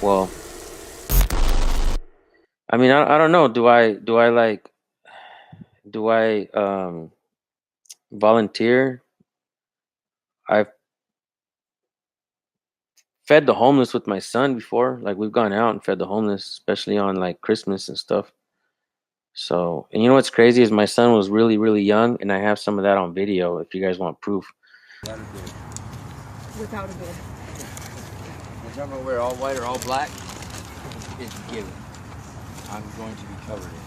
Well, I mean, I don't know. Do I volunteer? I've fed the homeless with my son before. Like we've gone out and fed the homeless, especially on like Christmas and stuff. So, and you know what's crazy is my son was really, really young, and I have some of that on video if you guys want proof. Without a bid. Whichever we're all white or all black, is given. I'm going to be covered in.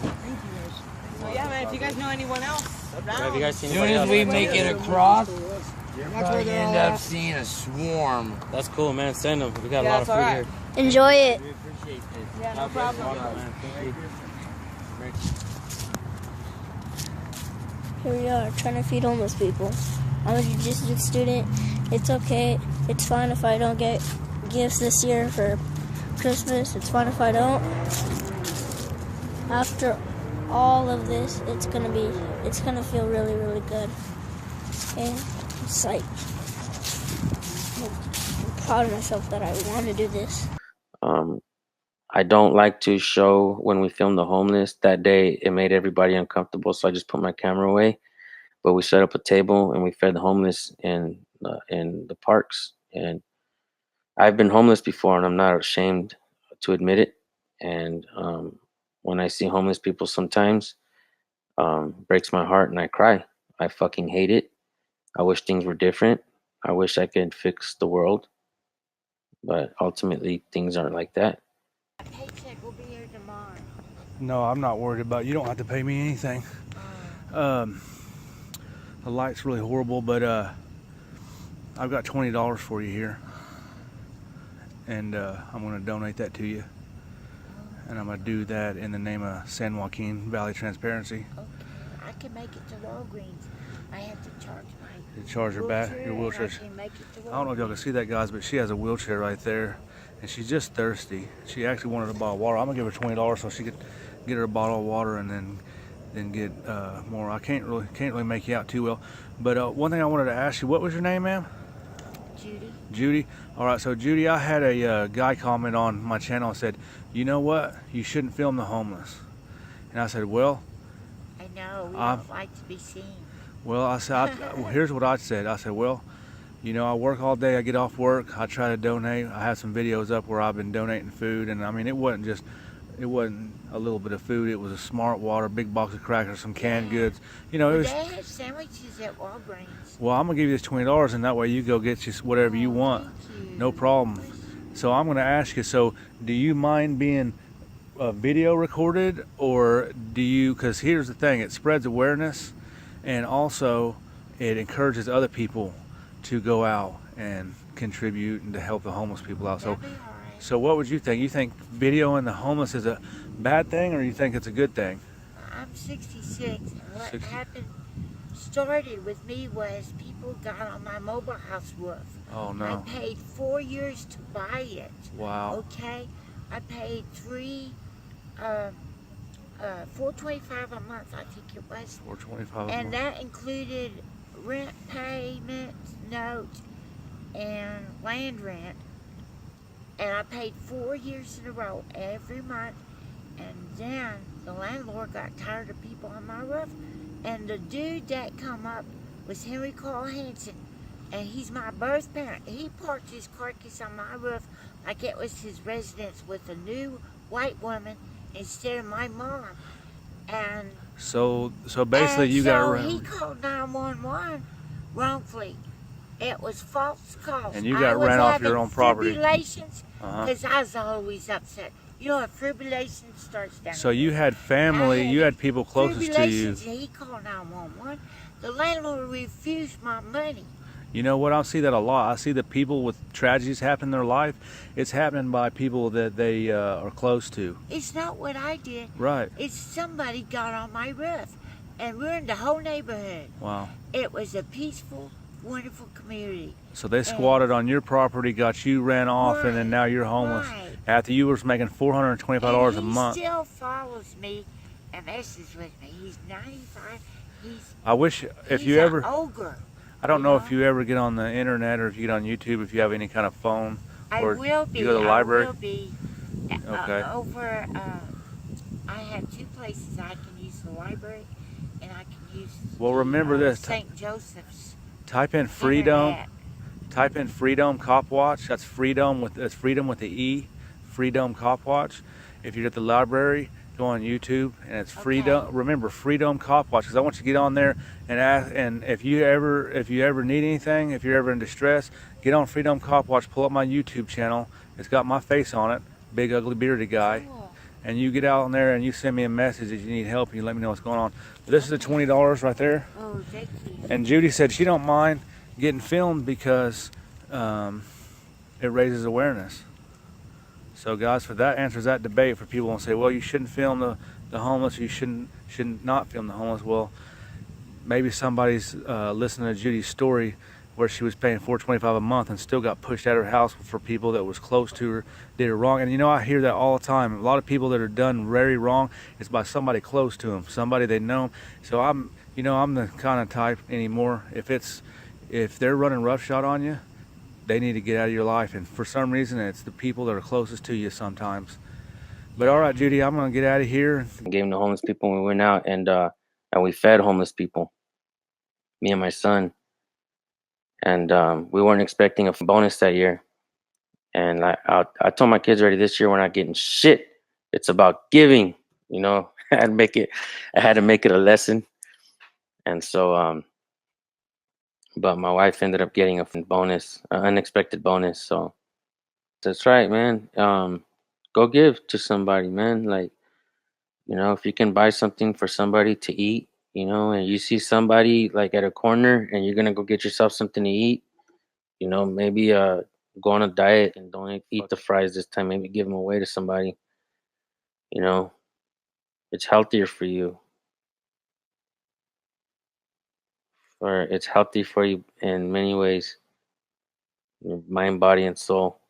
Thank you guys. So yeah, man, if you guys know anyone else around. Have you guys seen As soon as we make it across, you're probably gonna end up seeing a swarm. That's cool, man. Send them. We got a Yeah, lot of it's food alright. here. Enjoy it. We appreciate this. Yeah, no problem. Here we are, trying to feed homeless people. I'm a jiu-jitsu student. It's okay. It's fine if I don't get gifts this year for Christmas. It's fine if I don't. After all of this, it's gonna feel really, really good. And it's like, I'm proud of myself that I want to do this. I don't like to show when we filmed the homeless. That day, it made everybody uncomfortable, so I just put my camera away. But we set up a table and we fed the homeless in the parks. And I've been homeless before, and I'm not ashamed to admit it. And when I see homeless people, sometimes breaks my heart, and I cry. I fucking hate it. I wish things were different. I wish I could fix the world, but ultimately, things aren't like that. Paycheck will be here tomorrow. No, I'm not worried about it. You don't have to pay me anything. The light's really horrible, but I've got $20 for you here, and I'm going to donate that to you. And I'm going to do that in the name of San Joaquin Valley Transparency. Okay, I can make it to Walgreens. I have to charge my You charge her back, your wheelchair. I can make it to I don't know if y'all can see that, guys, but she has a wheelchair right there, and she's just thirsty. She actually wanted a bottle of water. I'm gonna give her $20 so she could get her a bottle of water and then get more. I can't really make you out too well, but one thing I wanted to ask you, what was your name, ma'am? Judy. Judy. All right, so Judy, I had a guy comment on my channel and said, you know what, you shouldn't film the homeless. And I said, well, I know, we don't like to be seen. well, I said, well, here's what I said. I said, well, you know, I work all day. I get off work. I try to donate. I have some videos up where I've been donating food, and I mean, it wasn't a little bit of food. It was a Smart Water, big box of crackers, some canned goods. You know, it was. They have sandwiches at Walgreens. Well, I'm gonna give you this $20, and that way you go get you whatever you want. Thank you. No problem. So I'm gonna ask you. So, do you mind being video recorded, or do you? Because here's the thing: it spreads awareness, and also it encourages other people to go out and contribute and to help the homeless people out. So, That'd be all right. so what would you think? You think videoing the homeless is a bad thing, or you think it's a good thing? I'm 66, and what 60. happened started with me was people got on my mobile house roof. Oh I no! paid 4 years to buy it. Wow. Okay, I paid $425 a month, I think it was, $425. and that included rent payment, note, and land rent. And I paid 4 years in a row every month. And then the landlord got tired of people on my roof, and the dude that come up was Henry Carl Hansen, and he's my birth parent. He parked his carcass on my roof like it was his residence with a new white woman instead of my mom. And So basically, you got so he around, called 911 wrongfully. It was false calls. and you got ran off your own property. Fibrillations, Uh-huh. because I was always upset. You know, a fibrillation starts down. So you had family, you had people closest to you. Fibrillations, and he called 911. The landlord refused my money. You know what? I see that a lot. I see that people with tragedies happen in their life. It's happening by people that they are close to. It's not what I did. Right. It's somebody got on my roof and ruined the whole neighborhood. Wow. It was a peaceful, wonderful community. So they squatted on your property, got you ran off, and then now you're homeless. Right. After you was making $425 a And month. he still follows me and messes with me. He's 95. I wish if He's you an ever, ogre. I don't know you if you ever get on the internet or if you get on YouTube, if you have any kind of phone I Or will be. you go to the library? I will be. Okay. Over. I have two places I can use the library, and I can use Well, the remember this. St. Joseph's Type in Center Freedom. at. Type in Freedom Cop Watch. That's Freedom with the E. Freedom Cop Watch. If you're at the library, go on YouTube and it's Freedom. Okay. Remember Freedom Cop Watch, because I want you to get on there and ask. And if you ever need anything, if you're ever in distress, get on Freedom Cop Watch. Pull up my YouTube channel. It's got my face on it. Big ugly bearded guy. Cool. And you get out in there and you send me a message if you need help and you let me know what's going on. But this is the $20 right there. Oh, thank you. And Judy said she don't mind getting filmed because it raises awareness. So guys, for that answers that debate for people who say, well, you shouldn't film the homeless, you shouldn't not film the homeless. Well, maybe somebody's listening to Judy's story where she was paying $425 a month and still got pushed out of her house for people that was close to her, did her wrong. And you know, I hear that all the time. A lot of people that are done very wrong, it's by somebody close to them, somebody they know. So I'm the kind of type anymore. If they're running roughshod on you, they need to get out of your life. And for some reason, it's the people that are closest to you sometimes. But all right, Judy, I'm gonna get out of here. Gave them to homeless people when we went out, and we fed homeless people, me and my son. And we weren't expecting a bonus that year. And I told my kids already this year, we're not getting shit. It's about giving. You know, I had to make it a lesson. And so, but my wife ended up getting a bonus, an unexpected bonus. So that's right, man. Go give to somebody, man. Like, you know, if you can buy something for somebody to eat, you know, and you see somebody like at a corner and you're gonna go get yourself something to eat, you know, maybe go on a diet and don't eat the fries this time. Maybe give them away to somebody. You know, it's healthier for you, or it's healthy for you in many ways, your mind, body, and soul.